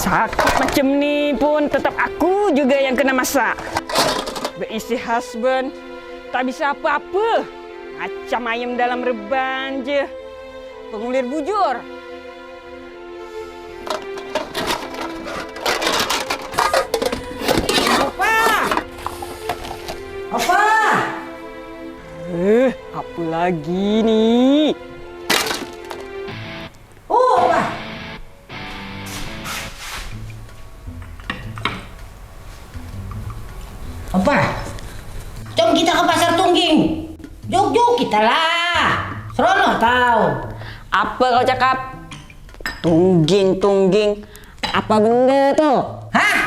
Sakit macam ni pun tetap aku juga yang kena masak. Berisi husband, tak bisa apa-apa. Macam ayam dalam reban je. Pengulir bujur. Apa? Apa? Apa lagi ni? Oh, apa? Apa? Jom kita ke pasar Tungging. Jog-jog kita lah. Serono tahu. Apa kau cakap? Tungging. Apa benda tu? Hah?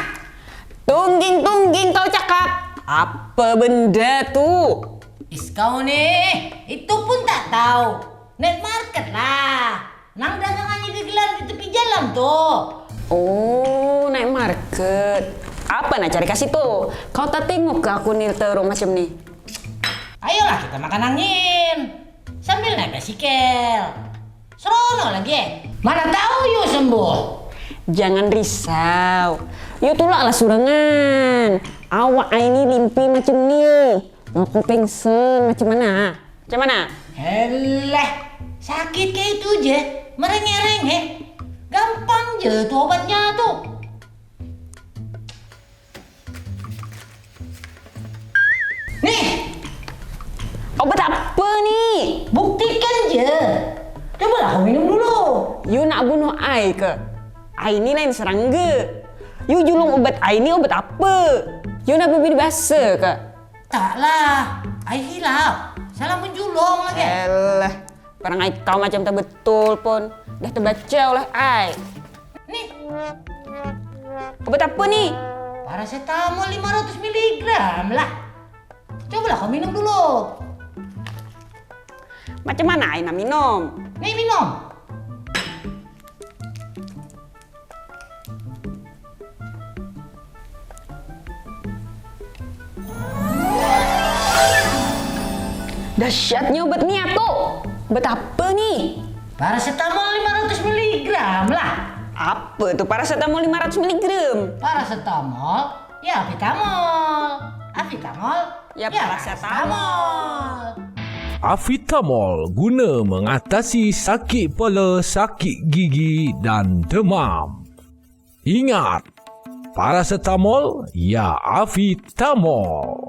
Tungging kau cakap. Apa benda tu? Is kau nih, itu pun tak tahu. Night market lah. Nang dagangannya digelar di tepi jalan tuh. Oh, night market. Apa nak cari kasih tu? Kau tak tengok ke aku ni teruk macam ni? Ayolah kita makan angin. Sambil naik basikel. Serono lagi. Mana tahu you sembuh. Jangan risau. You tulaklah surangan. Awak ini limpi macam ni. Mau kau pengsan macam mana? Macam mana? Elah, sakit kayak itu je. Merengek-rengek. Gampang je tuh obatnya tuh. Nih, Obat apa ni? buktikan je. Cobalah kau minum dulu. You nak bunuh I ke? I ni lain serangga. You julung obat I ni obat apa? You nak berbeda bahasa ke? Taklah, ai hilap. Salah menjulung lagi. Elah, perangai kau macam tak betul pun. Dah terbaca oleh I. Nih, Obat apa ni? paracetamol 500 mg lah. Cobalah kau minum dulu. Macam mana I nak minum? Nih minum. Dahsyatnya obat ni tu. Obat apa ni? Paracetamol 500 mg lah. Apa tu paracetamol 500 mg? Paracetamol, ya avitamol. Avitamol, Ya, paracetamol. Avitamol guna mengatasi sakit kepala, sakit gigi dan demam. Ingat, paracetamol ya avitamol.